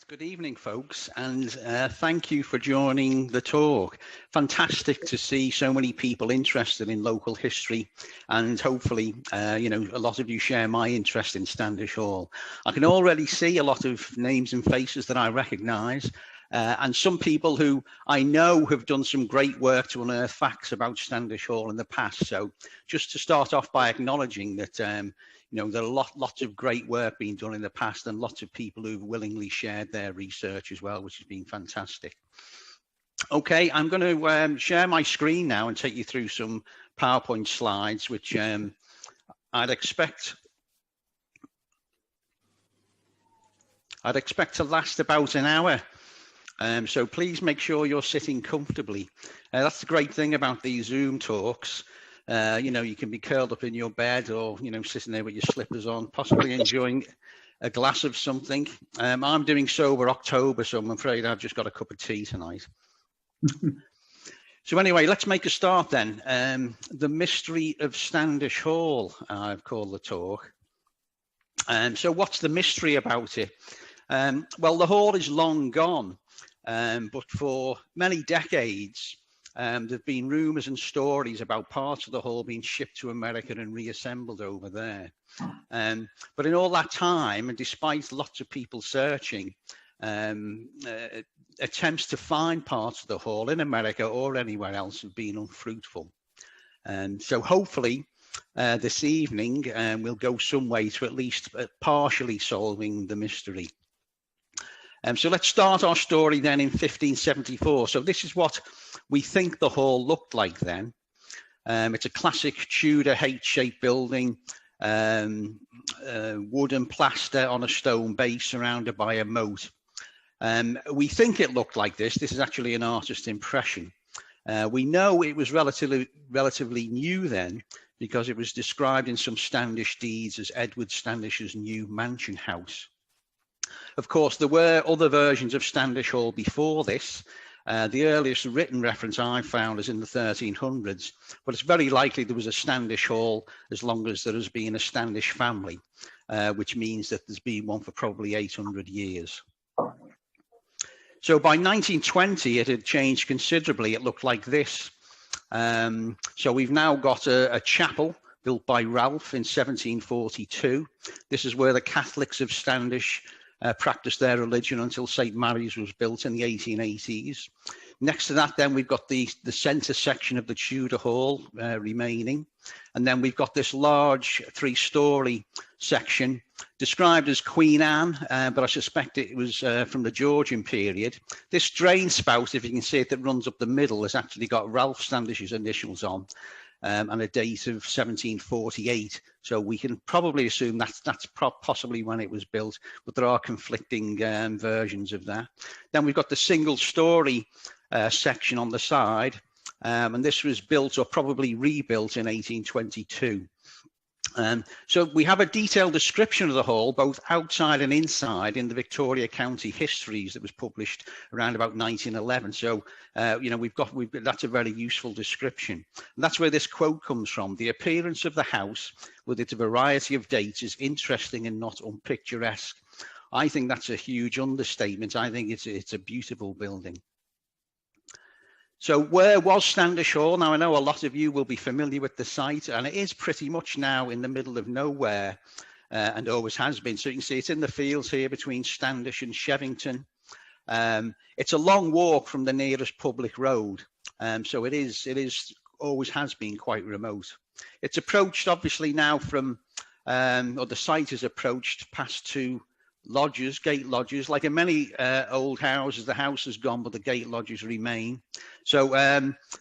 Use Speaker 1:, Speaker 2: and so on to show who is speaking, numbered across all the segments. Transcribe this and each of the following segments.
Speaker 1: Right, good evening, folks, and thank you for joining the talk. Fantastic to see so many people interested in local history, and hopefully, a lot of you share my interest in Standish Hall. I can already see a lot of names and faces that I recognise, and some people who I know have done some great work to unearth facts about Standish Hall in the past. So just to start off by acknowledging that there are lots of great work being done in the past and lots of people who've willingly shared their research as well, which has been fantastic. Okay, I'm going to share my screen now and take you through some PowerPoint slides, which I'd expect to last about an hour. So please make sure you're sitting comfortably. That's the great thing about these Zoom talks. You can be curled up in your bed or, sitting there with your slippers on, possibly enjoying a glass of something. I'm doing sober October, so I'm afraid I've just got a cup of tea tonight. So anyway, let's make a start then. The mystery of Standish Hall, I've called the talk. So what's the mystery about it? Well, the hall is long gone, but for many decades, there have been rumours and stories about parts of the hall being shipped to America and reassembled over there. But in all that time, and despite lots of people searching, attempts to find parts of the hall in America or anywhere else have been unfruitful. So hopefully this evening we'll go some way to at least partially solving the mystery. So let's start our story then in 1574. So this is what we think the hall looked like then. It's a classic Tudor H-shaped building, wood and plaster on a stone base surrounded by a moat. We think it looked like this. This is actually an artist's impression. We know it was relatively new then because it was described in some Standish deeds as Edward Standish's new mansion house. Of course, there were other versions of Standish Hall before this. The earliest written reference I found is in the 1300s, but it's very likely there was a Standish Hall as long as there has been a Standish family, which means that there's been one for probably 800 years. So by 1920, it had changed considerably. It looked like this. So we've now got a chapel built by Ralph in 1742. This is where the Catholics of Standish practiced their religion until St. Mary's was built in the 1880s. Next to that, then we've got the centre section of the Tudor Hall remaining. And then we've got this large 3-storey section described as Queen Anne, but I suspect it was from the Georgian period. This drain spout, if you can see it, that runs up the middle, has actually got Ralph Standish's initials on. And a date of 1748. So we can probably assume that's possibly when it was built, but there are conflicting versions of that. Then we've got the single-storey section on the side, and this was built or probably rebuilt in 1822. So we have a detailed description of the hall, both outside and inside, in the Victoria County Histories that was published around about 1911. So, that's a very useful description. And that's where this quote comes from. The appearance of the house with its variety of dates is interesting and not unpicturesque. I think that's a huge understatement. I think it's a beautiful building. So where was Standish Hall? Now, I know a lot of you will be familiar with the site, and it is pretty much now in the middle of nowhere, and always has been. So you can see it's in the fields here between Standish and Shevington. It's a long walk from the nearest public road, so it is always has been quite remote. It's approached obviously now from, or the site is approached past two lodges, gate lodges. Like in many old houses, the house has gone, but the gate lodges remain. So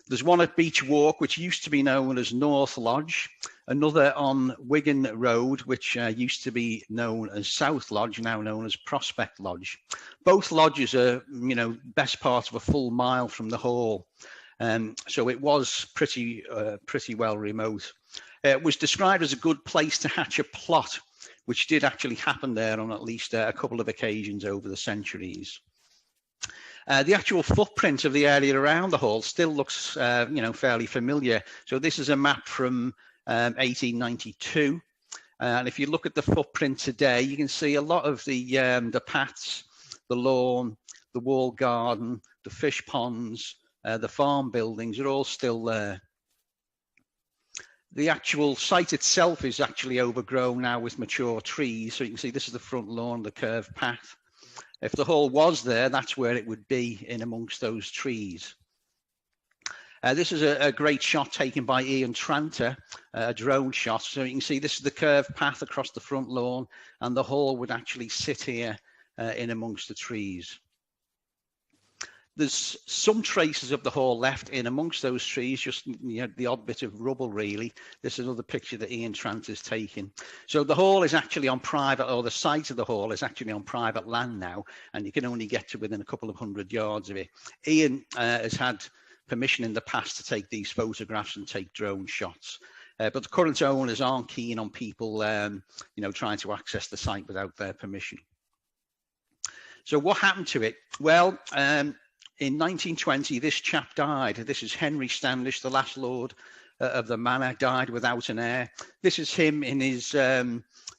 Speaker 1: there's one at Beach Walk, which used to be known as North Lodge, another on Wigan Road, which used to be known as South Lodge, now known as Prospect Lodge. Both lodges are, best part of a full mile from the hall. So it was pretty well remote. It was described as a good place to hatch a plot, which did actually happen there on at least a couple of occasions over the centuries. The actual footprint of the area around the hall still looks, fairly familiar. So this is a map from 1892. And if you look at the footprint today, you can see a lot of the paths the lawn, the walled garden, the fish ponds, the farm buildings are all still there. The actual site itself is actually overgrown now with mature trees. So you can see this is the front lawn, the curved path. If the hall was there, that's where it would be, in amongst those trees. This is a great shot taken by Ian Tranter, a drone shot. So you can see this is the curved path across the front lawn, and the hall would actually sit here in amongst the trees. There's some traces of the hall left in amongst those trees, just the odd bit of rubble really. This is another picture that Ian Tranter's taken. So the hall is actually on private, or the site of the hall is actually on private land now, and you can only get to within a couple of 100 yards of it. Ian has had permission in the past to take these photographs and take drone shots, but the current owners aren't keen on people trying to access the site without their permission. So what happened to it? Well, in 1920 this chap died. This is Henry Standish, the last lord of the manor, died without an heir. This is him in his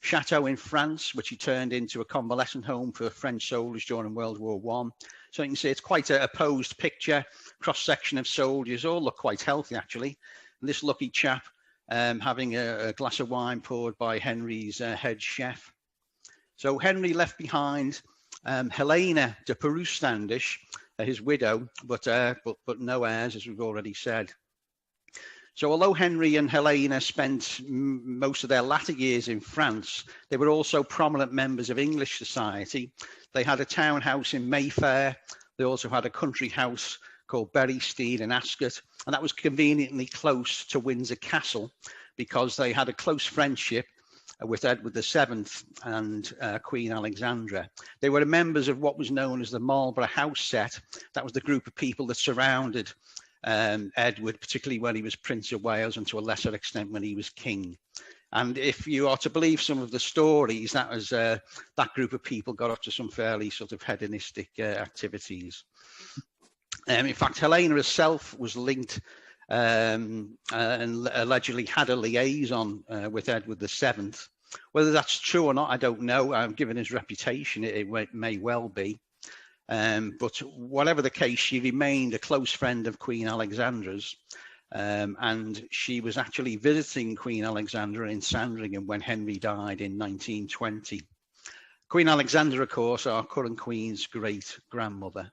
Speaker 1: chateau in France, which he turned into a convalescent home for French soldiers during World War I. So you can see it's quite a posed picture, cross-section of soldiers, all look quite healthy actually. And this lucky chap having a glass of wine poured by Henry's head chef. So Henry left behind Helena de Peru Standish, his widow, but no heirs, as we've already said. So although Henry and Helena spent most of their latter years in France, they were also prominent members of English society. They had a townhouse in Mayfair. They also had a country house called Berrysteed in Ascot, and that was conveniently close to Windsor Castle because they had a close friendship with Edward VII and Queen Alexandra. They were members of what was known as the Marlborough House set. That was the group of people that surrounded Edward, particularly when he was Prince of Wales, and to a lesser extent when he was king. And if you are to believe some of the stories, that was that group of people got up to some fairly sort of hedonistic activities. In fact, Helena herself was linked and allegedly had a liaison with Edward VII. Whether that's true or not, I don't know. Given his reputation, it may well be. But whatever the case, she remained a close friend of Queen Alexandra's. And she was actually visiting Queen Alexandra in Sandringham when Henry died in 1920. Queen Alexandra, of course, our current Queen's great-grandmother.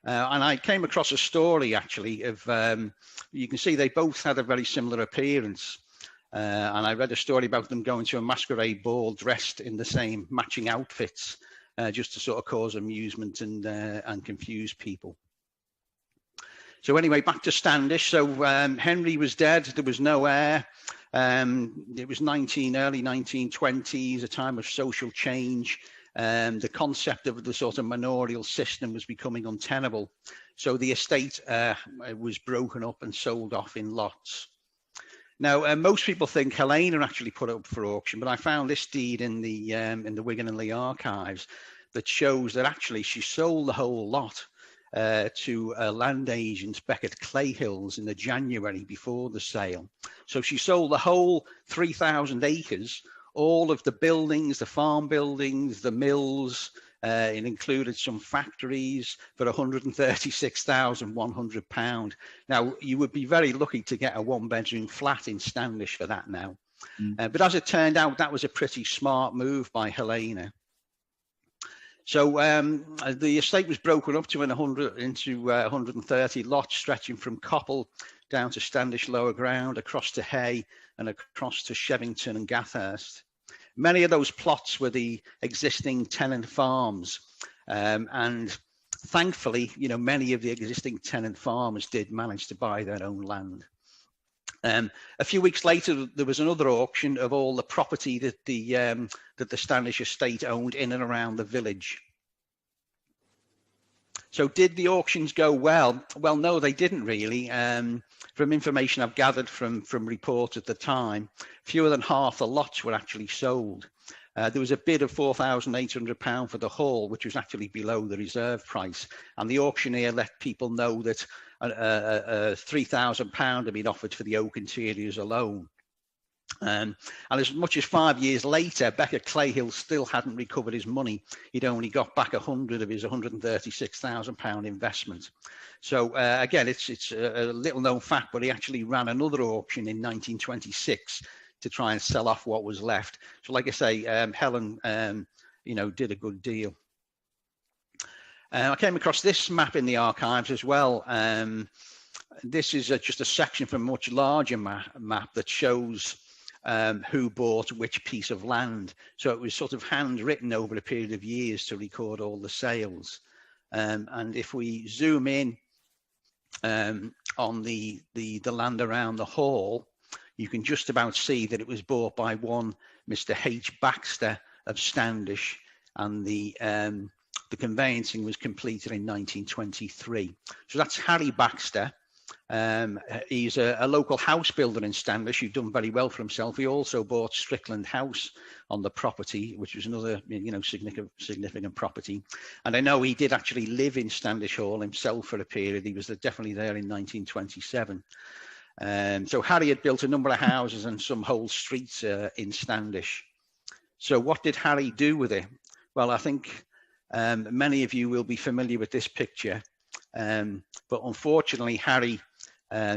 Speaker 1: And I came across a story actually of, you can see they both had a very similar appearance. And I read a story about them going to a masquerade ball dressed in the same matching outfits, just to sort of cause amusement and confuse people. So anyway, back to Standish. So Henry was dead. There was no heir. It was early 1920s, a time of social change. The concept of the sort of manorial system was becoming untenable. So the estate was broken up and sold off in lots. Now, most people think Helena actually put it up for auction, but I found this deed in the Wigan and Lee archives that shows that actually she sold the whole lot to a land agent, Beckett Clayhills, in the January before the sale. So she sold the whole 3,000 acres, all of the buildings, the farm buildings, the mills. It included some factories for £136,100. Now, you would be very lucky to get a one-bedroom flat in Standish for that now. But as it turned out, that was a pretty smart move by Helena. So the estate was broken up to 130 lots, stretching from Coppell down to Standish Lower Ground, across to Hay, and across to Shevington and Gathurst. Many of those plots were the existing tenant farms, and thankfully, many of the existing tenant farmers did manage to buy their own land. A few weeks later, there was another auction of all the property that the Standish estate owned in and around the village. So did the auctions go well? Well, no, they didn't really. From information I've gathered from reports at the time, fewer than half the lots were actually sold. There was a bid of £4,800 for the hall, which was actually below the reserve price. And the auctioneer let people know that £3,000 had been offered for the oak interiors alone. And as much as 5 years later, Becker Clayhill still hadn't recovered his money. He'd only got back 100 of his £136,000 investment. So again, it's a little known fact, but he actually ran another auction in 1926 to try and sell off what was left. So like I say, Helen, did a good deal. I came across this map in the archives as well. This is just a section from a much larger map that shows who bought which piece of land. So it was sort of handwritten over a period of years to record all the sales. And if we zoom in on the land around the hall, you can just about see that it was bought by one Mr. H. Baxter of Standish, and the conveyancing was completed in 1923. So that's Harry Baxter. He's a local house builder in Standish who'd done very well for himself. He also bought Strickland House on the property, which was another significant property. And I know he did actually live in Standish Hall himself for a period. He was definitely there in 1927. So Harry had built a number of houses and some whole streets in Standish. So what did Harry do with it? Well, I think many of you will be familiar with this picture. But unfortunately, Harry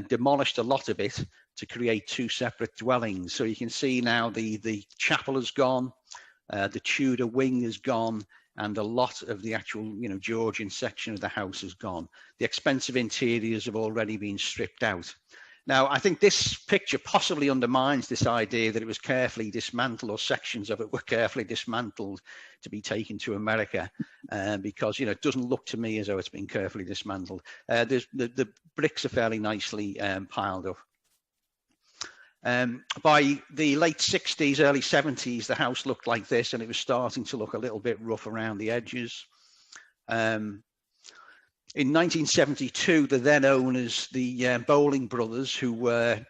Speaker 1: demolished a lot of it to create two separate dwellings. So you can see now the chapel is gone, the Tudor wing is gone, and a lot of the actual, Georgian section of the house is gone. The expensive interiors have already been stripped out. Now, I think this picture possibly undermines this idea that it was carefully dismantled, or sections of it were carefully dismantled to be taken to America, because, it doesn't look to me as though it's been carefully dismantled. The bricks are fairly nicely piled up. By the late 60s, early 70s, the house looked like this, and it was starting to look a little bit rough around the edges. In 1972, the then owners, the Bowling brothers, who were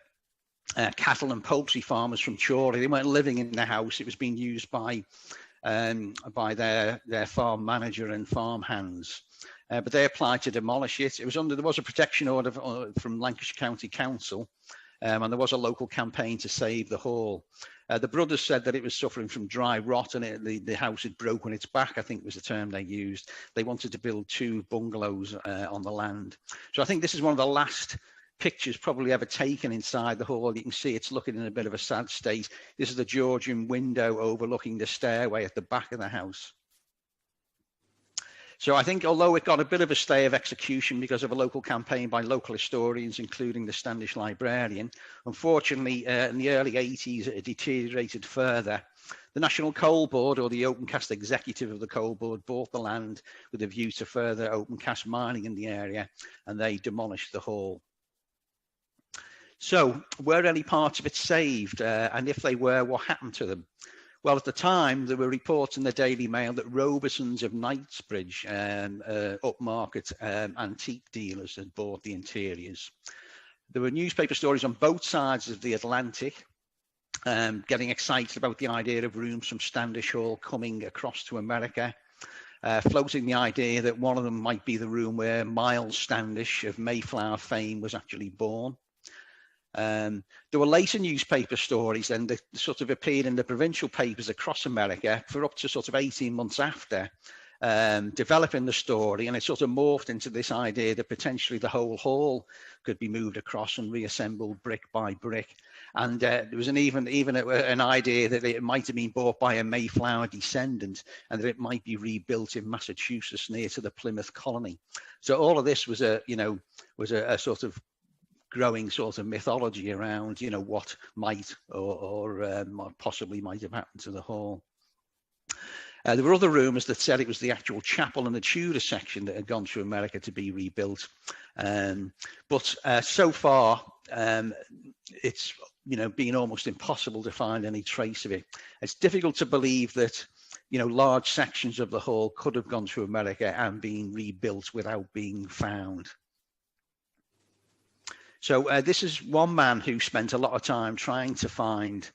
Speaker 1: cattle and poultry farmers from Chorley, they weren't living in the house. It was being used by their farm manager and farm hands. But they applied to demolish it. There was a protection order from Lancashire County Council, and there was a local campaign to save the hall. The brothers said that it was suffering from dry rot, and the house had broken its back, I think was the term they used. They wanted to build two bungalows on the land. So I think this is one of the last pictures probably ever taken inside the hall. You can see it's looking in a bit of a sad state. This is the Georgian window overlooking the stairway at the back of the house. So I think although it got a bit of a stay of execution because of a local campaign by local historians, including the Standish librarian, unfortunately, in the early 80s, it deteriorated further. The National Coal Board, or the open cast executive of the coal board, bought the land with a view to further open cast mining in the area, and they demolished the hall. So were any parts of it saved? And if they were, what happened to them? Well, at the time, there were reports in the Daily Mail that Robeson's of Knightsbridge, upmarket antique dealers, had bought the interiors. There were newspaper stories on both sides of the Atlantic, getting excited about the idea of rooms from Standish Hall coming across to America, floating the idea that one of them might be the room where Miles Standish of Mayflower fame was actually born. There were later newspaper stories then that sort of appeared in the provincial papers across America for up to sort of 18 months after, developing the story, and it sort of morphed into this idea that potentially the whole hall could be moved across and reassembled brick by brick. And there was even an idea that it might have been bought by a Mayflower descendant, and that it might be rebuilt in Massachusetts near to the Plymouth colony. So all of this was a sort of growing sort of mythology around, what might or possibly might have happened to the hall. There were other rumours that said it was the actual chapel and the Tudor section that had gone to America to be rebuilt. But so far, it's been almost impossible to find any trace of it. It's difficult to believe that large sections of the hall could have gone to America and been rebuilt without being found. So this is one man who spent a lot of time trying to find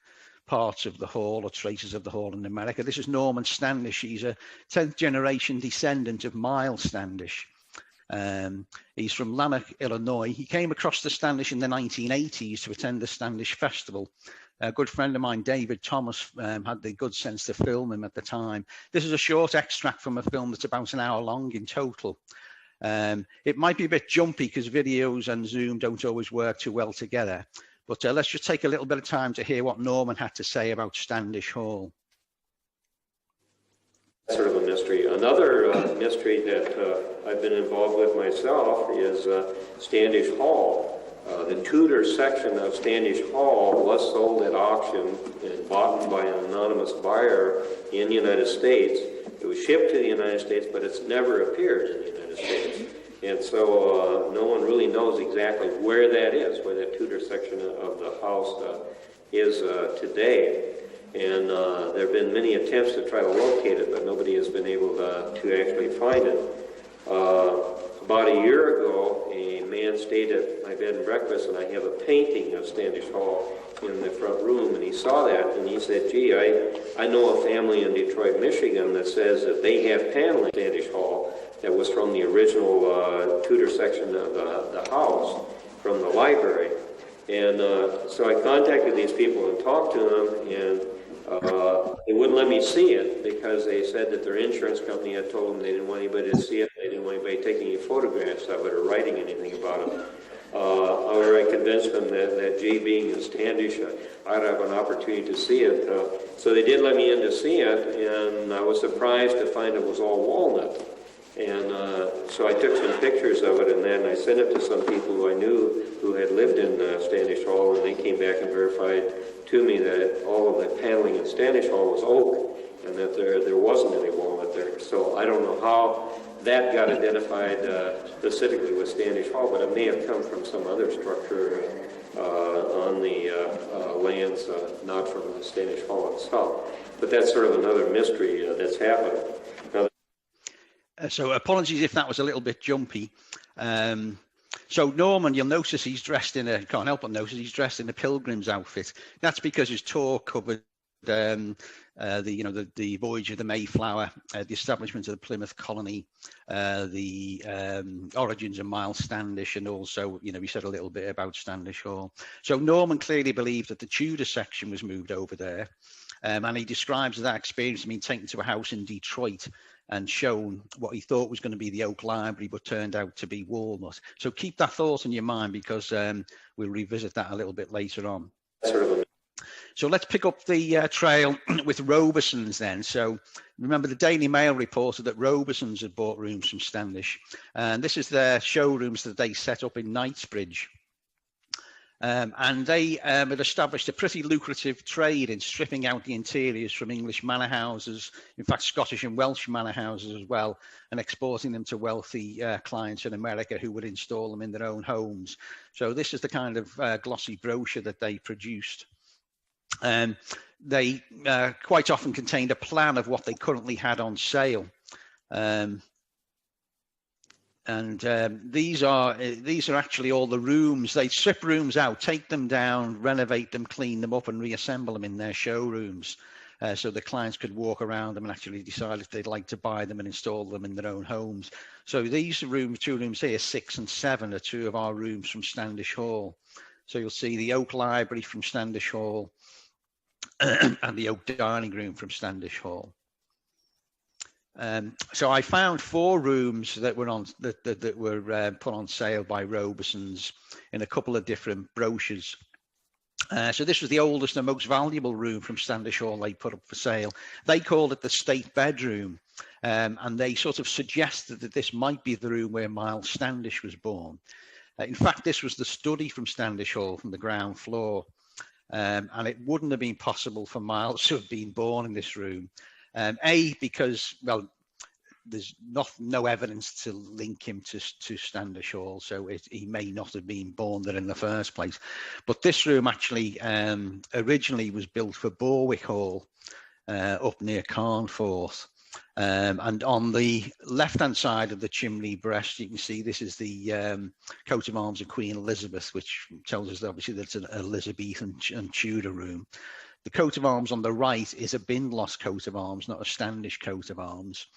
Speaker 1: parts of the hall or traces of the hall in America. This is Norman Standish. He's a 10th generation descendant of Miles Standish. He's from Lanark, Illinois. He came across the Standish in the 1980s to attend the Standish Festival. A good friend of mine, David Thomas, had the good sense to film him at the time. This is a short extract from a film that's about an hour long in total. It might be a bit jumpy because videos and Zoom don't always work too well together. But let's just take a little bit of time to hear what Norman had to say about Standish Hall.
Speaker 2: Sort of a mystery. Another mystery that I've been involved with myself is Standish Hall. The Tudor section of Standish Hall was sold at auction and bought by an anonymous buyer in the United States. It was shipped to the United States, but it's never appeared in the United States. And so no one really knows exactly where that is, where that Tudor section of the house is today. And there have been many attempts to try to locate it, but nobody has been able to actually find it. About a year ago, a man stayed at my bed and breakfast, and I have a painting of Standish Hall in the front room, and he saw that, and he said, gee, I know a family in Detroit, Michigan that says that they have paneling in Standish Hall that was from the original Tudor section of the house from the library. And so I contacted these people and talked to them, and they wouldn't let me see it because they said that their insurance company had told them they didn't want anybody to see it. They didn't want anybody taking any photographs of it or writing anything about it. However, I convinced them that Jay being in Standish, I'd have an opportunity to see it. So they did let me in to see it, and I was surprised to find it was all walnut. And so I took some pictures of it, and then I sent it to some people who I knew who had lived in Standish Hall, and they came back and verified to me that all of the paneling in Standish Hall was oak, and that there wasn't any walnut there. So I don't know how that got identified specifically with Standish Hall, but it may have come from some other structure on the lands, not from the Standish Hall itself. But that's sort of another mystery that's happened.
Speaker 1: So apologies if that was a little bit jumpy. So Norman, you'll notice he's dressed in can't help but notice he's dressed in a pilgrim's outfit. That's because his tour covered the voyage of the Mayflower, the establishment of the Plymouth colony, the origins of Miles Standish, and also, he said a little bit about Standish Hall. So Norman clearly believed that the Tudor section was moved over there, and he describes that experience being taken to a house in Detroit and shown what he thought was going to be the Oak Library, but turned out to be walnut. So keep that thought in your mind, because we'll revisit that a little bit later on. So let's pick up the trail with Robeson's then. So remember, the Daily Mail reported that Robeson's had bought rooms from Standish, and this is their showrooms that they set up in Knightsbridge. And they had established a pretty lucrative trade in stripping out the interiors from English manor houses, in fact Scottish and Welsh manor houses as well, and exporting them to wealthy clients in America who would install them in their own homes. So this is the kind of glossy brochure that they produced. They quite often contained a plan of what they currently had on sale. These are actually all the rooms. They strip rooms out, take them down, renovate them, clean them up, and reassemble them in their showrooms, so the clients could walk around them and actually decide if they'd like to buy them and install them in their own homes. So these rooms, 2 rooms here, 6 and 7, are 2 of our rooms from Standish Hall. So you'll see the Oak Library from Standish Hall and the Oak Dining Room from Standish Hall. So I found 4 rooms that were put on sale by Robeson's in a couple of different brochures. So this was the oldest and most valuable room from Standish Hall they put up for sale. They called it the state bedroom, and they sort of suggested that this might be the room where Miles Standish was born. In fact, this was the study from Standish Hall from the ground floor, and it wouldn't have been possible for Miles to have been born in this room. Because, well, there's no evidence to link him to Standish Hall, so he may not have been born there in the first place. But this room actually originally was built for Borwick Hall up near Carnforth. And on the left-hand side of the chimney breast, you can see this is the coat of arms of Queen Elizabeth, which tells us obviously that's an Elizabethan and Tudor room. The coat of arms on the right is a Bindloss coat of arms, not a Standish coat of arms.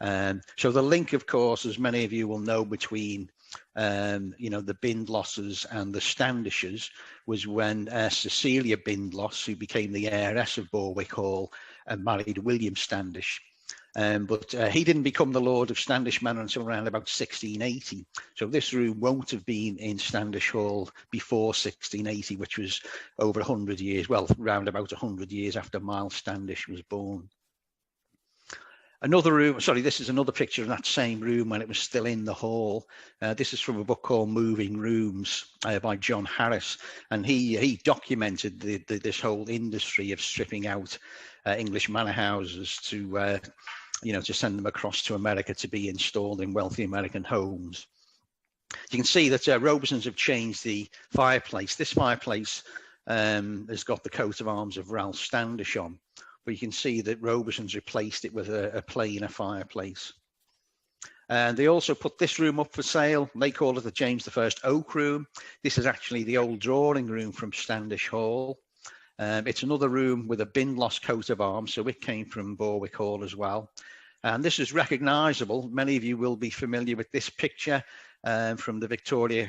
Speaker 1: So the link, of course, as many of you will know, between the Bindlosses and the Standishes was when Cecilia Bindloss, who became the heiress of Borwick Hall, married William Standish. But he didn't become the Lord of Standish Manor until around about 1680. So this room won't have been in Standish Hall before 1680, which was over 100 years, well, around about 100 years after Miles Standish was born. Another room, sorry, this is another picture of that same room when it was still in the hall. This is from a book called Moving Rooms by John Harris, and he documented this whole industry of stripping out English manor houses to to send them across to America to be installed in wealthy American homes. You can see that Robesons have changed the fireplace. This fireplace has got the coat of arms of Ralph Standish on, but you can see that Robesons replaced it with a plainer fireplace. And they also put this room up for sale. They call it the James I Oak Room. This is actually the old drawing room from Standish Hall. It's another room with a Bindloss coat of arms, so it came from Borwick Hall as well. And this is recognisable. Many of you will be familiar with this picture from the Victoria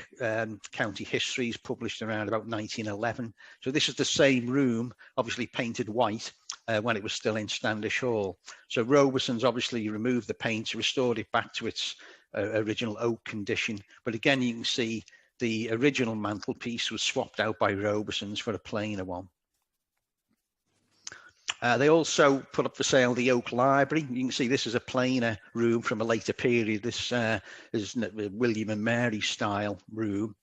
Speaker 1: County Histories, published around about 1911. So this is the same room, obviously painted white, when it was still in Standish Hall. So Robesons obviously removed the paint, restored it back to its original oak condition. But again, you can see the original mantelpiece was swapped out by Robesons for a plainer one. They also put up for sale the Oak Library. You can see this is a plainer room from a later period. This is William and Mary style room.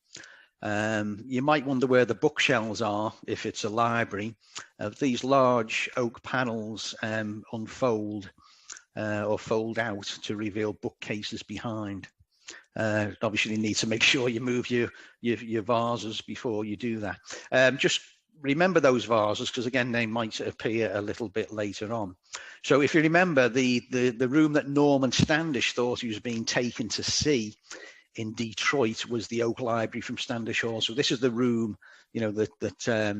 Speaker 1: You might wonder where the bookshelves are if it's a library. These large oak panels unfold or fold out to reveal bookcases behind. Obviously, you need to make sure you move your vases before you do that. Just remember those vases, because again, they might appear a little bit later on. So if you remember, the room that Norman Standish thought he was being taken to see in Detroit was the Oak Library from Standish Hall. So this is the room, that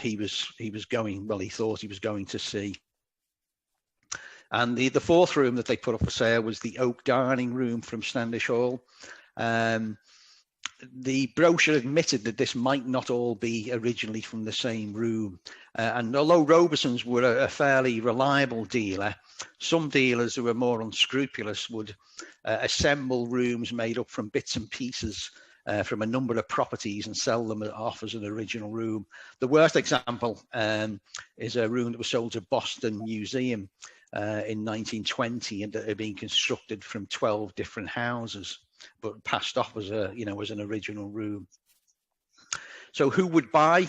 Speaker 1: he was going, well, he thought he was going to see. And the fourth room that they put up for sale was the Oak Dining Room from Standish Hall. The brochure admitted that this might not all be originally from the same room. And although Robesons were a fairly reliable dealer, some dealers who were more unscrupulous would assemble rooms made up from bits and pieces from a number of properties and sell them off as an original room. The worst example is a room that was sold to Boston Museum in 1920, and that had been constructed from 12 different houses, but passed off as as an original room. So who would buy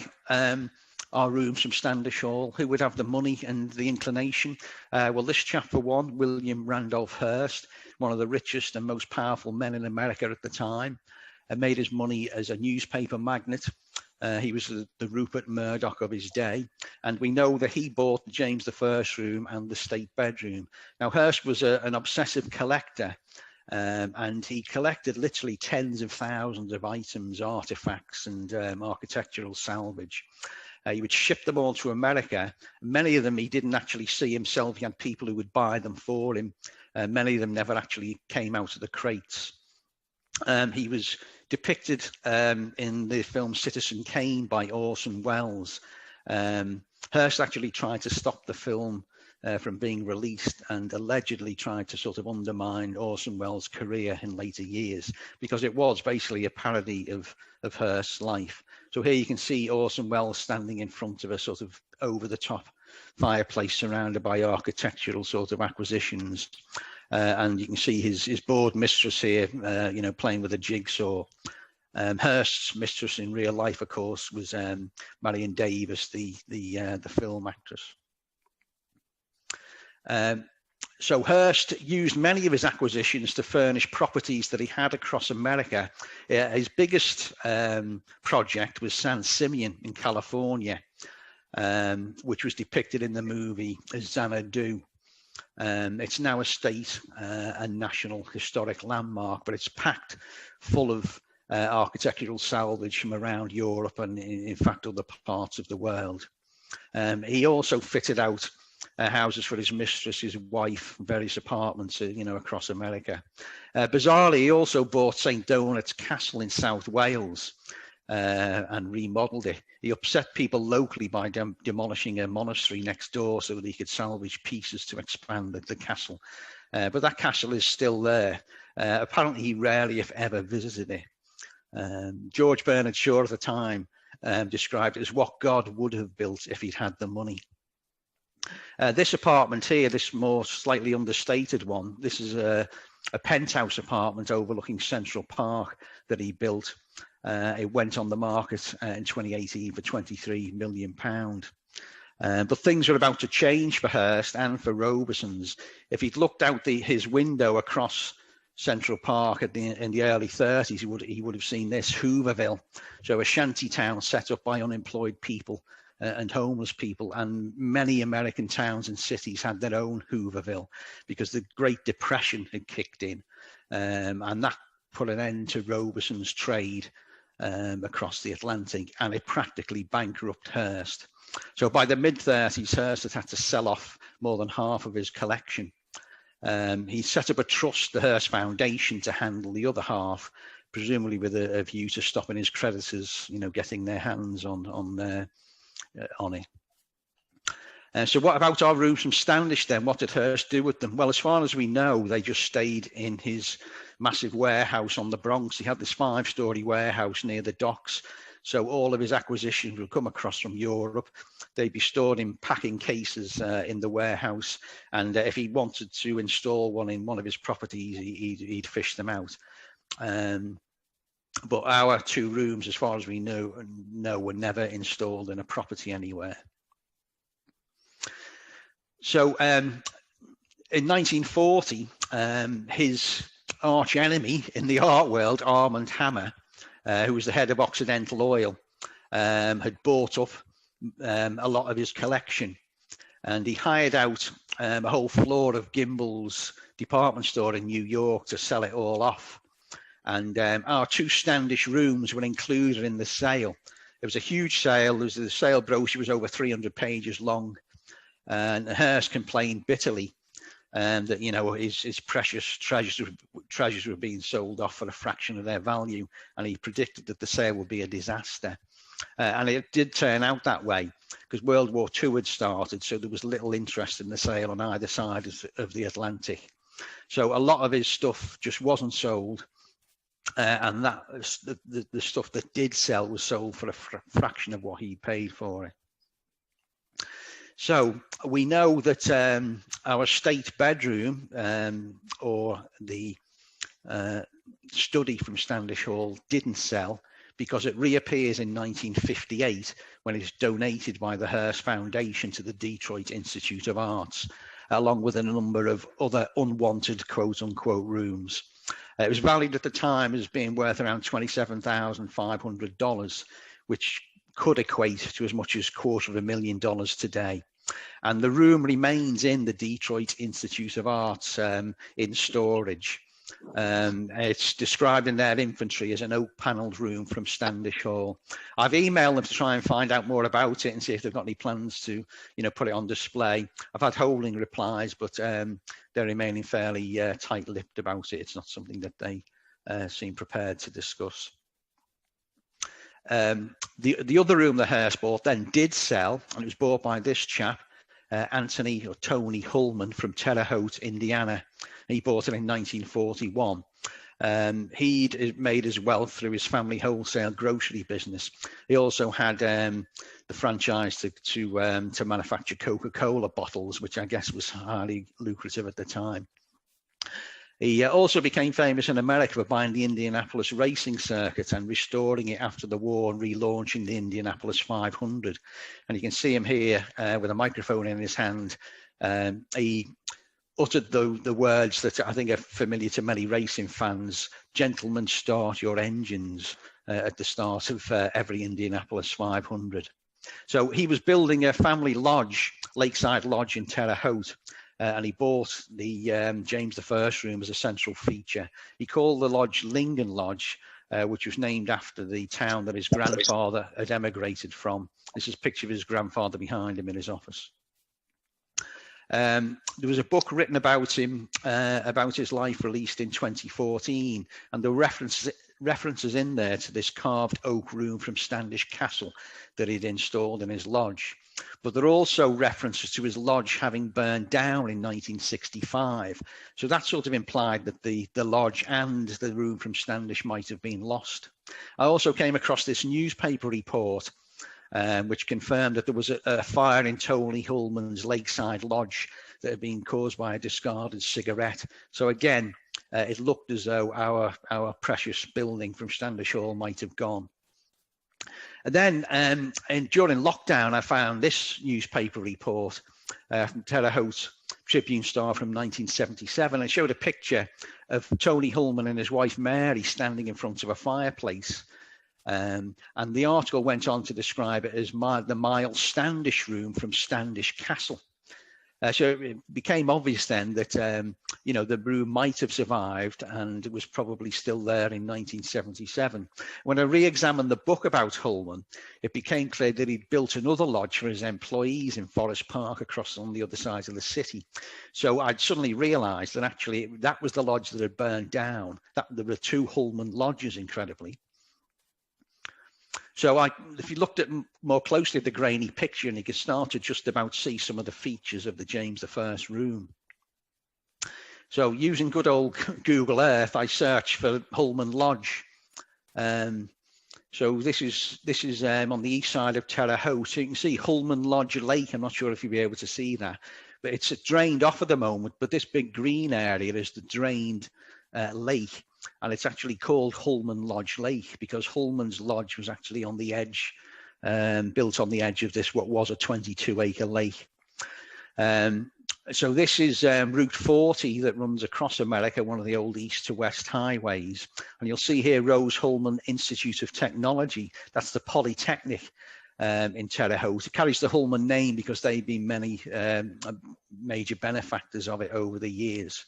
Speaker 1: our rooms from Standish Hall? Who would have the money and the inclination? Well, this chap for one, William Randolph Hearst, one of the richest and most powerful men in America at the time, made his money as a newspaper magnate. He was the Rupert Murdoch of his day, and we know that he bought the James I room and the state bedroom. Now, Hearst was an obsessive collector, and he collected literally tens of thousands of items, artifacts, and architectural salvage. He would ship them all to America. Many of them he didn't actually see himself. He had people who would buy them for him. Many of them never actually came out of the crates. He was depicted in the film Citizen Kane by Orson Welles. Hearst actually tried to stop the film from being released, and allegedly tried to sort of undermine Orson Welles' career in later years, because it was basically a parody of Hearst's life. So here you can see Orson Welles standing in front of a sort of over-the-top fireplace surrounded by architectural sort of acquisitions. And you can see his bored mistress here, playing with a jigsaw. Hearst's mistress in real life, of course, was Marion Davis, the film actress. So Hearst used many of his acquisitions to furnish properties that he had across America. His biggest project was San Simeon in California, which was depicted in the movie Xanadu. It's now a state and national historic landmark, but it's packed full of architectural salvage from around Europe and in fact other parts of the world. He also fitted out houses for his mistress, his wife, various apartments, across America. Bizarrely, he also bought St. Donat's Castle in South Wales and remodeled it. He upset people locally by demolishing a monastery next door so that he could salvage pieces to expand the castle. But that castle is still there. Apparently, he rarely, if ever, visited it. George Bernard Shaw at the time described it as what God would have built if he'd had the money. This apartment here, this more slightly understated one, this is a penthouse apartment overlooking Central Park that he built. It went on the market in 2018 for £23 million. But things were about to change for Hearst and for Robeson's. If he'd looked out his window across Central Park in the early 30s, he would have seen this, Hooverville. So a shanty town set up by unemployed people and homeless people, and many American towns and cities had their own Hooverville because the Great Depression had kicked in, and that put an end to Robeson's trade across the Atlantic, and it practically bankrupted Hearst. So by the mid-30s, Hearst had to sell off more than half of his collection. He set up a trust, the Hearst Foundation, to handle the other half, presumably with a view to stopping his creditors, getting their hands on it. So what about our rooms from Standish then? What did Hearst do with them? Well, as far as we know, they just stayed in his massive warehouse on the Bronx. He had this 5-story warehouse near the docks. So all of his acquisitions would come across from Europe. They'd be stored in packing cases in the warehouse. And if he wanted to install one in one of his properties, he'd fish them out. But our 2 rooms, as far as we know, were never installed in a property anywhere. So in 1940, his arch enemy in the art world, Armand Hammer, who was the head of Occidental Oil, had bought up a lot of his collection, and he hired out a whole floor of Gimbel's department store in New York to sell it all off. And our 2 Standish rooms were included in the sale. It was a huge sale. The sale brochure was over 300 pages long. And Hearst complained bitterly that, his precious treasures were being sold off for a fraction of their value. And he predicted that the sale would be a disaster. And it did turn out that way because World War II had started. So there was little interest in the sale on either side of the Atlantic. So a lot of his stuff just wasn't sold. And that the stuff that did sell was sold for a fraction of what he paid for it. So we know that our state bedroom or the study from Standish Hall didn't sell because it reappears in 1958 when it's donated by the Hearst Foundation to the Detroit Institute of Arts, along with a number of other unwanted quote-unquote rooms. It was valued at the time as being worth around $27,500, which could equate to as much as $250,000 today. And the room remains in the Detroit Institute of Arts in storage. It's described in their inventory as an oak-panelled room from Standish Hall. I've emailed them to try and find out more about it and see if they've got any plans to, put it on display. I've had holding replies, but they're remaining fairly tight-lipped about it. It's not something that they seem prepared to discuss. The other room the Hearst bought then did sell, and it was bought by this chap, Anthony or Tony Hullman from Terre Haute, Indiana. He bought it in 1941. He'd made his wealth through his family wholesale grocery business. He also had the franchise to manufacture Coca-Cola bottles, which I guess was highly lucrative at the time. He also became famous in America for buying the Indianapolis racing circuit and restoring it after the war and relaunching the Indianapolis 500. And you can see him here with a microphone in his hand. He uttered the words that I think are familiar to many racing fans: "Gentlemen, start your engines," at the start of every Indianapolis 500. So he was building a family lodge, Lakeside Lodge in Terre Haute. And he bought the James I room as a central feature. He called the lodge Lingen Lodge, which was named after the town that his grandfather had emigrated from. This is a picture of his grandfather behind him in his office. There was a book written about him, about his life, released in 2014, and the references in there to this carved oak room from Standish Castle that he'd installed in his lodge. But there are also references to his lodge having burned down in 1965. So that sort of implied that the lodge and the room from Standish might have been lost. I also came across this newspaper report which confirmed that there was a fire in Tony Hullman's Lakeside Lodge that had been caused by a discarded cigarette. So again, it looked as though our precious building from Standish Hall might have gone. And then during lockdown, I found this newspaper report from Terre Haute Tribune Star from 1977. It showed a picture of Tony Hullman and his wife Mary standing in front of a fireplace. And the article went on to describe it as the Miles Standish room from Standish Castle. So it became obvious then that, you know, the room might have survived and it was probably still there in 1977. When I re-examined the book about Hullman, it became clear that he'd built another lodge for his employees in Forest Park across on the other side of the city. So I'd suddenly realized that actually that was the lodge that had burned down. That there were two Hullman lodges, incredibly. So if you looked at more closely at the grainy picture, and you could start to just about see some of the features of the James I room. So using good old Google Earth, I searched for Hullman Lodge. So this is on the east side of Terre Haute. So you can see Hullman Lodge Lake. I'm not sure if you'll be able to see that, but it's drained off at the moment. But this big green area is the drained lake. And it's actually called Hullman Lodge Lake because Hullman's lodge was actually on the edge, built on the edge of this, what was a 22-acre lake. So this is Route 40 that runs across America, one of the old east to west highways. And you'll see here Rose-Hulman Institute of Technology. That's the Polytechnic in Terre Haute. It carries the Hullman name because they've been many major benefactors of it over the years.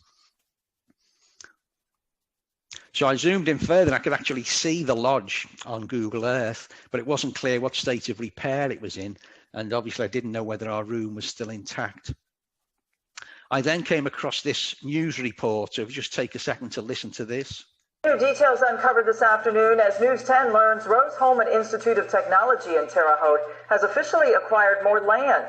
Speaker 1: So I zoomed in further and I could actually see the lodge on Google Earth, but it wasn't clear what state of repair it was in. And obviously I didn't know whether our room was still intact. I then came across this news report. So if you just take a second to listen to this.
Speaker 3: New details uncovered this afternoon as News 10 learns Rose-Hulman Institute of Technology in Terre Haute has officially acquired more land.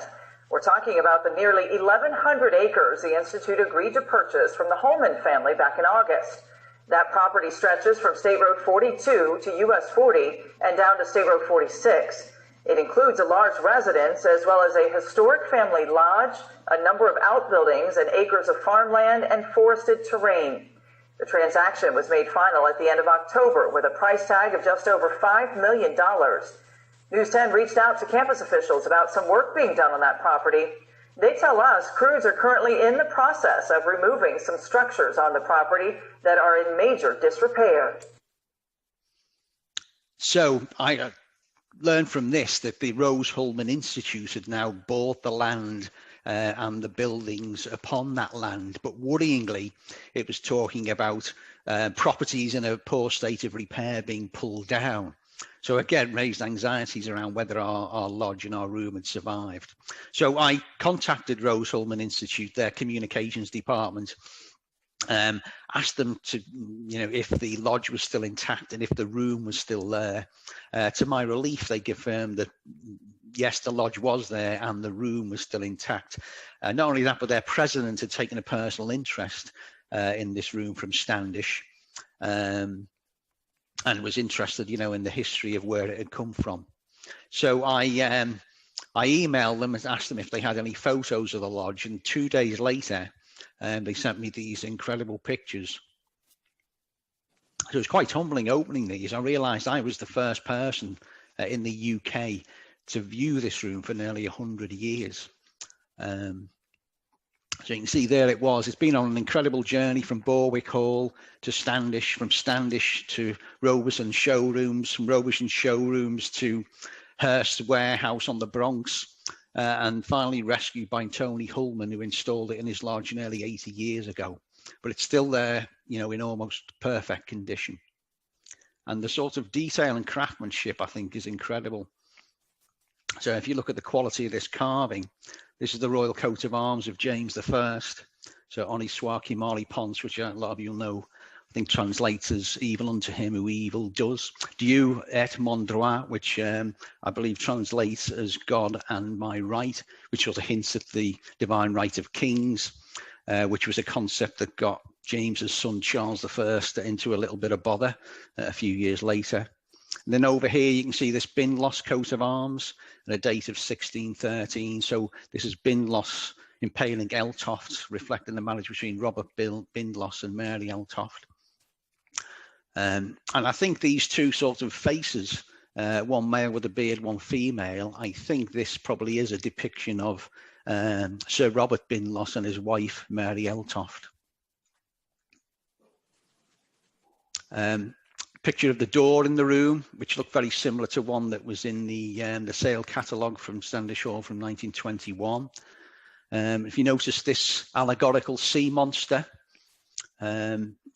Speaker 3: We're talking about the nearly 1,100 acres the Institute agreed to purchase from the Hulman family back in August. That property stretches from State Road 42 to US 40 and down to State Road 46. It includes a large residence as well as a historic family lodge, a number of outbuildings, and acres of farmland and forested terrain. The transaction was made final at the end of October with a price tag of just over $5 million. News 10 reached out to campus officials about some work being done on that property. They tell us crews are currently in the process of removing some structures on the property that are in major disrepair.
Speaker 1: So I learned from this that the Rose-Hulman Institute had now bought the land and the buildings upon that land. But worryingly, it was talking about properties in a poor state of repair being pulled down. So again, raised anxieties around whether our lodge and our room had survived. So I contacted Rose-Hulman Institute, their communications department, asked them to, if the lodge was still intact and if the room was still there. To my relief, they confirmed that yes, the lodge was there and the room was still intact. Not only that, but their president had taken a personal interest in this room from Standish. And was interested, in the history of where it had come from. So I emailed them and asked them if they had any photos of the lodge. And 2 days later, they sent me these incredible pictures. So it was quite humbling opening these. I realized I was the first person in the UK to view this room for nearly 100 years. So you can see there it was. It's been on an incredible journey from Borwick Hall to Standish, from Standish to Roberson Showrooms, from Roberson Showrooms to Hearst Warehouse on the Bronx, and finally rescued by Tony Hullman, who installed it in his lodge nearly 80 years ago. But it's still there, in almost perfect condition. And the sort of detail and craftsmanship, I think, is incredible. So if you look at the quality of this carving, this is the royal coat of arms of James I. So Oni Swaki Mali Pons, which a lot of you know, I think translates as evil unto him who evil does. Dieu et mon droit, which I believe translates as God and my right, which sort of hints at the divine right of kings, which was a concept that got James's son Charles I into a little bit of bother a few years later. And then over here you can see this Binlos coat of arms and a date of 1613. So this is Binlos impaling Eltoft, reflecting the marriage between Robert Binlos and Mary Eltoft. And I think these two sort of faces, one male with a beard, one female, I think this probably is a depiction of Sir Robert Binlos and his wife, Mary Eltoft. Picture of the door in the room, which looked very similar to one that was in the sale catalogue from Standish Hall from 1921. If you notice this allegorical sea monster,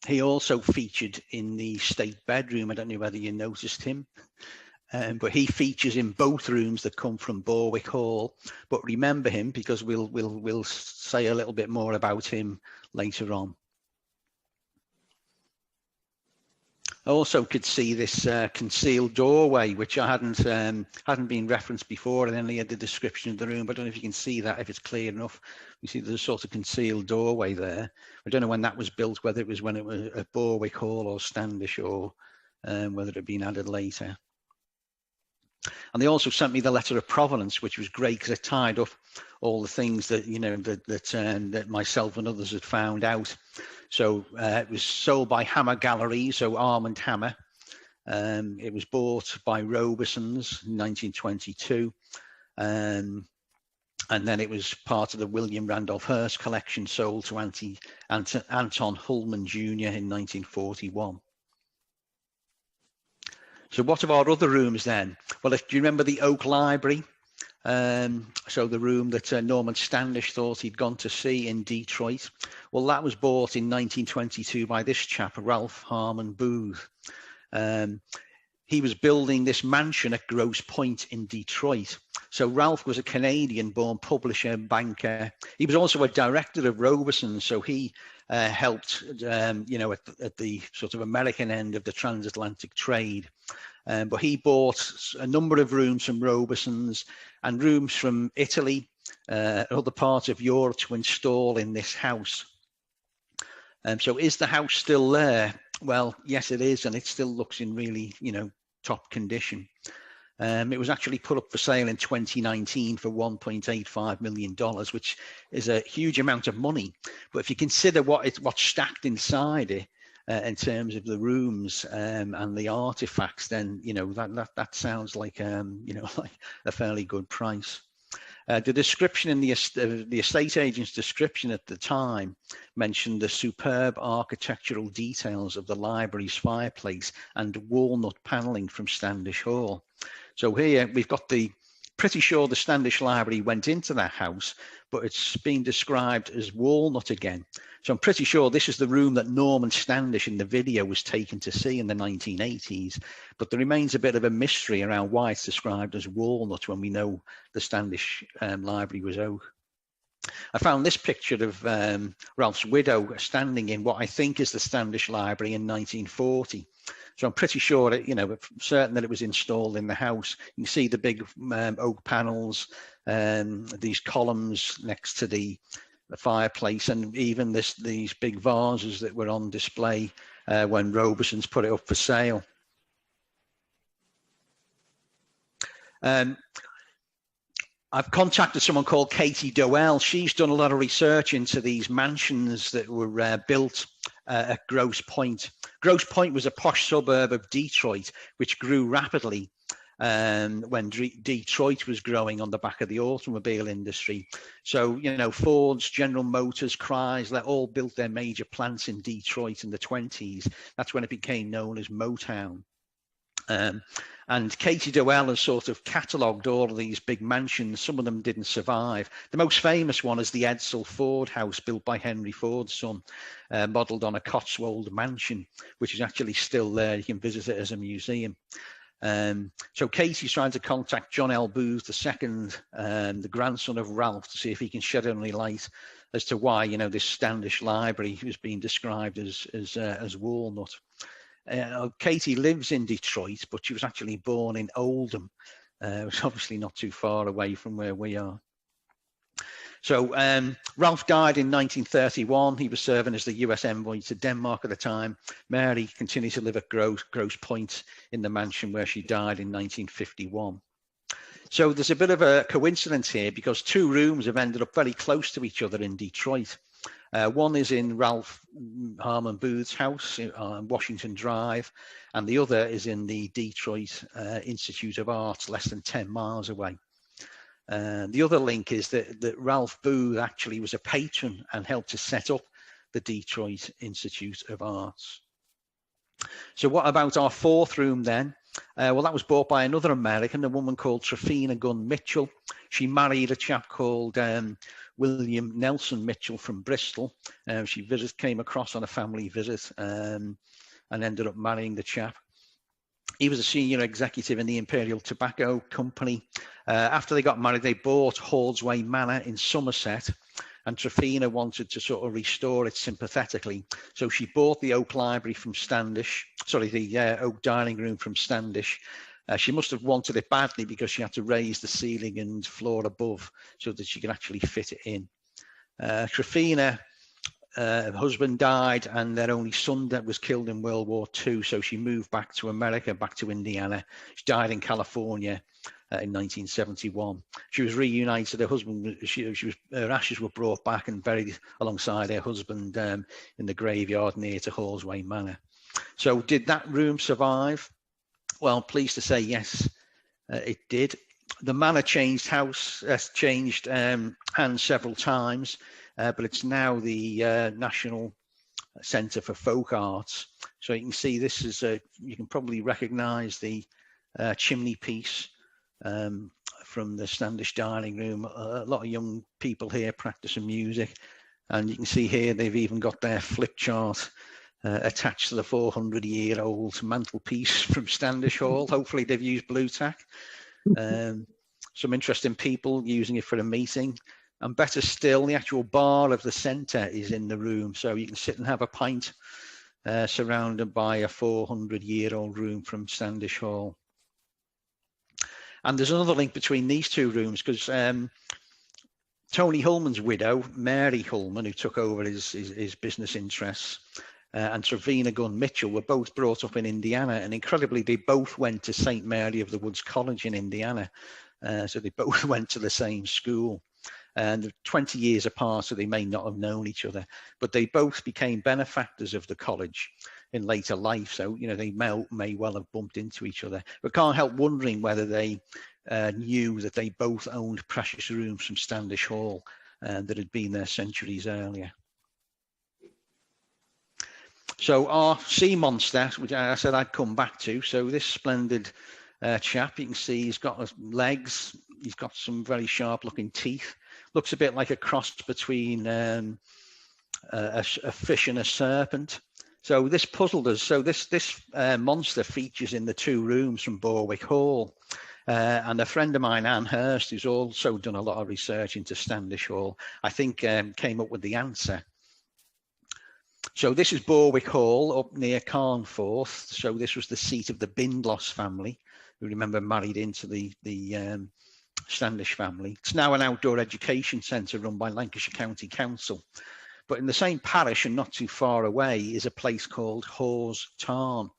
Speaker 1: he also featured in the state bedroom. I don't know whether you noticed him, but he features in both rooms that come from Borwick Hall. But remember him because we'll say a little bit more about him later on. I also could see this concealed doorway, which I hadn't been referenced before in any of the description of the room. But I don't know if you can see that, if it's clear enough. You see there's a sort of concealed doorway there. I don't know when that was built, whether it was when it was at Borwick Hall or Standish, or whether it had been added later. And they also sent me the letter of provenance, which was great because it tied up all the things that, you know, that myself and others had found out. So it was sold by Hammer Gallery, so Armand Hammer. It was bought by Robeson's in 1922. And then it was part of the William Randolph Hearst collection, sold to Anton Hullman Jr. in 1941. So what of our other rooms then? Well, do you remember the Oak Library? So the room that Norman Standish thought he'd gone to see in Detroit. Well, that was bought in 1922 by this chap, Ralph Harmon Booth. He was building this mansion at Grosse Pointe in Detroit. So Ralph was a Canadian-born publisher and banker. He was also a director of Robeson, so he helped, you know, at the sort of American end of the transatlantic trade. But he bought a number of rooms from Robeson's and rooms from Italy, other parts of Europe to install in this house. So is the house still there? Well, yes, it is, and it still looks in really, you know, top condition. It was actually put up for sale in 2019 for $1.85 million, which is a huge amount of money. But if you consider what's stacked inside it, in terms of the rooms and the artifacts, then you know that sounds like you know, like a fairly good price. The description in the estate agent's description at the time mentioned the superb architectural details of the library's fireplace and walnut panelling from Standish Hall. So here we've got pretty sure the Standish Library went into that house, but it's been described as walnut again. So I'm pretty sure this is the room that Norman Standish in the video was taken to see in the 1980s, but there remains a bit of a mystery around why it's described as walnut when we know the Standish Library was oak. I found this picture of Ralph's widow standing in what I think is the Standish Library in 1940. So I'm pretty sure that, you know, certain that it was installed in the house. You can see the big oak panels, these columns next to the fireplace, and even these big vases that were on display when Robeson's put it up for sale. I've contacted someone called Katie Doell. She's done a lot of research into these mansions that were built at Grosse Pointe. Grosse Pointe was a posh suburb of Detroit, which grew rapidly when Detroit was growing on the back of the automobile industry. So, you know, Ford's, General Motors, Chrysler all built their major plants in Detroit in the 20s. That's when it became known as Motown. And Katie Dowell has sort of catalogued all of these big mansions. Some of them didn't survive. The most famous one is the Edsel Ford house, built by Henry Ford's son, modelled on a Cotswold mansion, which is actually still there. You can visit it as a museum. So Katie's trying to contact John L. Booth II, the grandson of Ralph, to see if he can shed any light as to why, you know, this Standish library was being described as Walnut. Katie lives in Detroit, but she was actually born in Oldham. It's obviously not too far away from where we are. So Ralph died in 1931. He was serving as the US envoy to Denmark at the time. Mary continued to live at Grosse Pointe in the mansion where she died in 1951. So there's a bit of a coincidence here, because two rooms have ended up very close to each other in Detroit. One is in Ralph Harmon Booth's house on Washington Drive, and the other is in the Detroit Institute of Arts, less than 10 miles away. The other link is that Ralph Booth actually was a patron and helped to set up the Detroit Institute of Arts. So what about our fourth room then? Well, that was bought by another American, a woman called Tryphena Gunn Mitchell. She married a chap called William Nelson Mitchell from Bristol. She came across on a family visit and ended up marrying the chap. He was a senior executive in the Imperial Tobacco Company. After they got married, they bought Halsway Manor in Somerset, and Tryphena wanted to sort of restore it sympathetically. So she bought the Oak Library from Standish, the Oak Dining Room from Standish. She must have wanted it badly, because she had to raise the ceiling and floor above so that she could actually fit it in. Tryphena, her husband died, and their only son that was killed in World War II. So she moved back to America, back to Indiana. She died in California in 1971. She was reunited. Her husband, her ashes were brought back and buried alongside her husband in the graveyard near to Halsway Manor. So did that room survive? Well, pleased to say yes, it did. The manor changed hands several times, but it's now the National Centre for Folk Arts. So you can see this is, you can probably recognise the chimney piece from the Standish dining room. A lot of young people here practicing music, and you can see here they've even got their flip chart attached to the 400-year-old mantelpiece from Standish Hall. Hopefully they've used blue tack. Some interesting people using it for a meeting. And better still, the actual bar of the centre is in the room, so you can sit and have a pint surrounded by a 400-year-old room from Standish Hall. And there's another link between these two rooms, because Tony Hullman's widow, Mary Hullman, who took over his business interests, and Tryphena Gunn Mitchell were both brought up in Indiana, and incredibly, they both went to St. Mary of the Woods College in Indiana. So they both went to the same school, and they're 20 years apart, so they may not have known each other, but they both became benefactors of the college in later life. So, you know, they may well have bumped into each other, but can't help wondering whether they knew that they both owned precious rooms from Standish Hall that had been there centuries earlier. So our sea monster, which I said I'd come back to, so this splendid chap, you can see he's got legs, he's got some very sharp looking teeth, looks a bit like a cross between a fish and a serpent. So this puzzled us. So this monster features in the two rooms from Borwick Hall. And a friend of mine, Anne Hurst, who's also done a lot of research into Standish Hall, I think came up with the answer. So this is Borwick Hall up near Carnforth. So this was the seat of the Bindloss family, who remember married into the Standish family. It's now an outdoor education centre run by Lancashire County Council. But in the same parish and not too far away is a place called Hawes Tarn.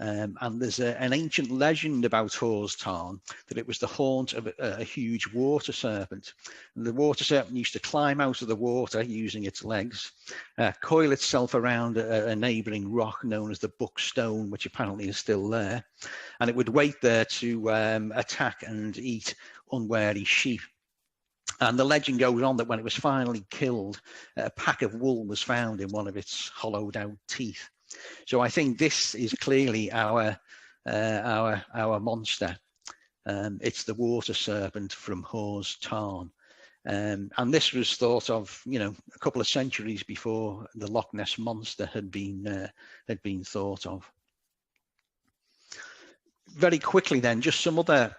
Speaker 1: And there's an ancient legend about Hawes Tarn, that it was the haunt of a huge water serpent. And the water serpent used to climb out of the water using its legs, coil itself around a neighbouring rock known as the Buck Stone, which apparently is still there. And it would wait there to attack and eat unwary sheep. And the legend goes on that when it was finally killed, a pack of wool was found in one of its hollowed out teeth. So I think this is clearly our our monster. It's the water serpent from Hawes Tarn. And this was thought of, a couple of centuries before the Loch Ness monster had been thought of. Very quickly, then, just some other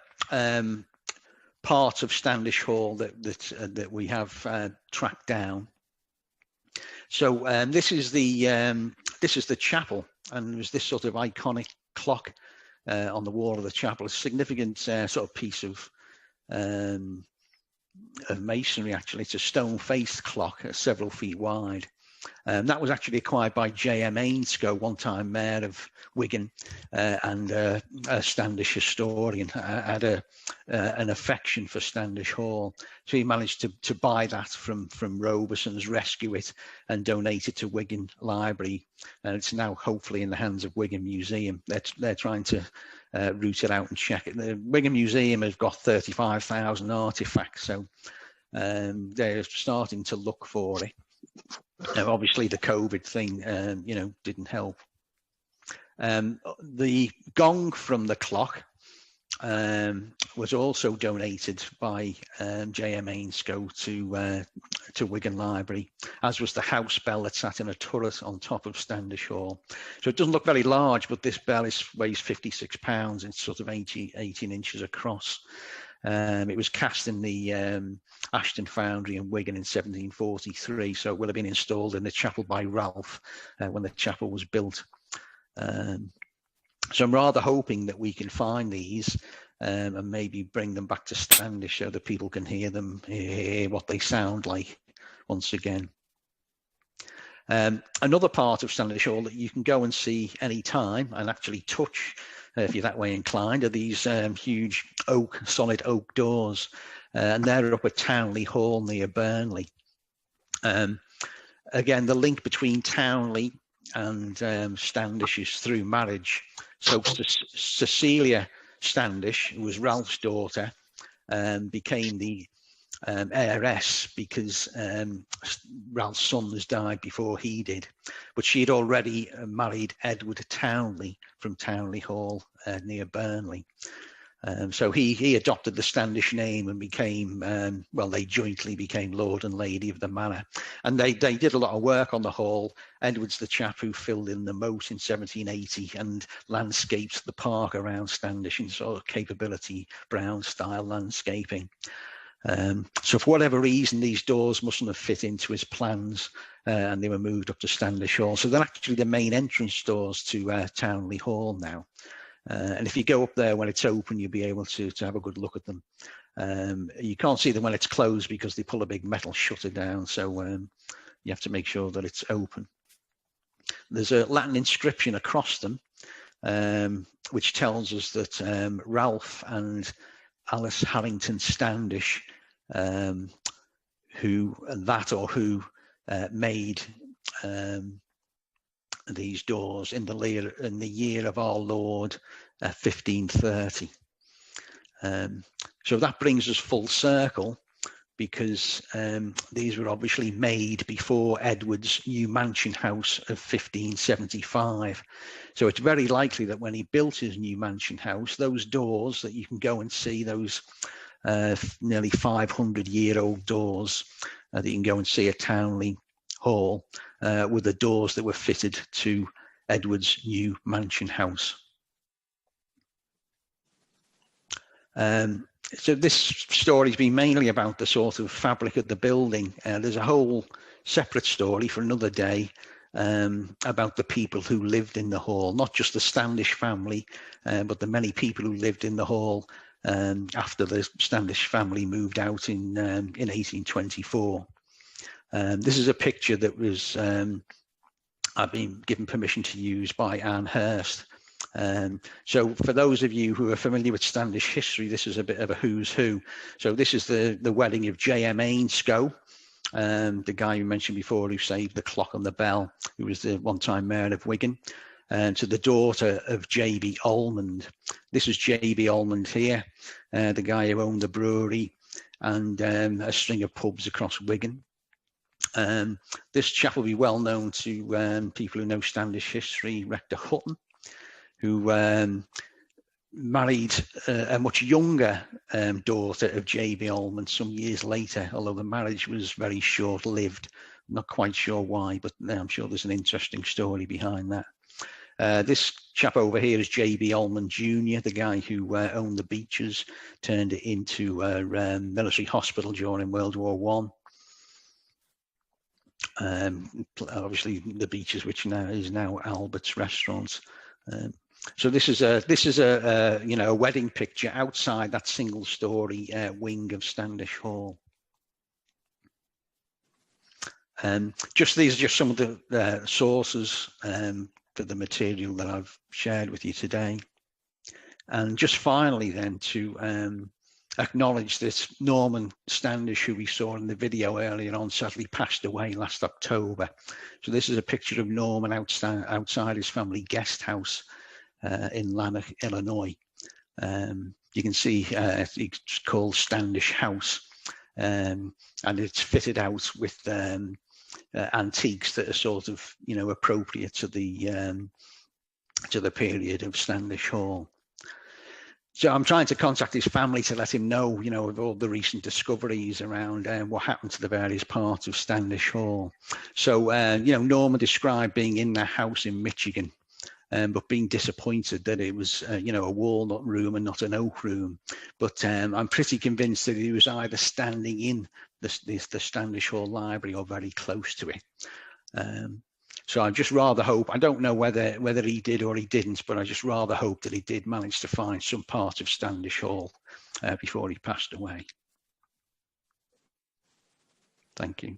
Speaker 1: parts of Standish Hall that we have tracked down. So this is the chapel, and there's this sort of iconic clock on the wall of the chapel, a significant sort of piece of masonry. Actually, it's a stone-faced clock, several feet wide. That was actually acquired by J.M. Ainscough, one-time mayor of Wigan, and a Standish historian. Had an affection for Standish Hall, so he managed to buy that from Robeson's, rescue it, and donate it to Wigan Library. And it's now hopefully in the hands of Wigan Museum. They're trying to root it out and check it. The Wigan Museum has got 35,000 artifacts, so they're starting to look for it. Now, obviously, the COVID thing, didn't help. The gong from the clock was also donated by J.M. Ainscough to Wigan Library, as was the house bell that sat in a turret on top of Standish Hall. So it doesn't look very large, but this bell weighs 56 pounds. It's sort of 18 inches across. It was cast in the Ashton Foundry in Wigan in 1743, so it will have been installed in the chapel by Ralph when the chapel was built. So I'm rather hoping that we can find these and maybe bring them back to Standish so that people can hear what they sound like once again. Another part of Standish Hall that you can go and see any time and actually touch, if you're that way inclined, are these huge solid oak doors, and they're up at Townley Hall near Burnley. Again, the link between Townley and Standish is through marriage. So Cecilia Standish, who was Ralph's daughter, became the heiress because Ralph's son has died before he did, but she had already married Edward Townley from Townley Hall near Burnley. So he adopted the Standish name and became, they jointly became Lord and Lady of the Manor. And they did a lot of work on the hall. Edward's the chap who filled in the moat in 1780 and landscaped the park around Standish in sort of capability brown style landscaping. So for whatever reason, these doors mustn't have fit into his plans, and they were moved up to Standish Hall. So they're actually the main entrance doors to Townley Hall now. And if you go up there when it's open, you'll be able to have a good look at them. You can't see them when it's closed because they pull a big metal shutter down. So you have to make sure that it's open. There's a Latin inscription across them, which tells us that Ralph and Alice Harrington Standish, who made these doors in the year of our Lord 1530. So that brings us full circle, because these were obviously made before Edward's new mansion house of 1575. So it's very likely that when he built his new mansion house, those doors that you can go and see, those nearly 500-year-old doors that you can go and see at Townley Hall, were the doors that were fitted to Edward's new mansion house. So this story's been mainly about the sort of fabric of the building. There's a whole separate story for another day about the people who lived in the hall, not just the Standish family, but the many people who lived in the hall after the Standish family moved out in 1824. This is a picture that was I've been given permission to use by Anne Hurst. So for those of you who are familiar with Standish history, this is a bit of a who's who. So this is the wedding of J.M. Ainscough, the guy you mentioned before who saved the clock on the bell, who was the one-time mayor of Wigan, to the daughter of J.B. Almond. This is J.B. Almond here, the guy who owned the brewery and a string of pubs across Wigan. This chap will be well known to people who know Standish history, Rector Hutton, who married a much younger daughter of J.B. Allman some years later, although the marriage was very short-lived. Not quite sure why, but I'm sure there's an interesting story behind that. This chap over here is J.B. Allman Jr., the guy who owned the Beeches, turned it into a military hospital during World War One. Obviously, the Beeches, which now is Albert's Restaurant. So this is a you know, a wedding picture outside that single-story wing of Standish Hall. These are just some of the sources for the material that I've shared with you today. And just finally then to acknowledge that Norman Standish, who we saw in the video earlier on, sadly passed away last October. So this is a picture of Norman outside his family guest house in Lanark, Illinois. You can see it's called Standish House, and it's fitted out with antiques that are sort of, you know, appropriate to the period of Standish Hall. So I'm trying to contact his family to let him know, you know, of all the recent discoveries around what happened to the various parts of Standish Hall. So, you know, Norman described being in the house in Michigan, but being disappointed that it was, you know, a walnut room and not an oak room. But I'm pretty convinced that he was either standing in the Standish Hall Library or very close to it. So I just rather hope, I don't know whether he did or he didn't, but I just rather hope that he did manage to find some part of Standish Hall before he passed away. Thank you.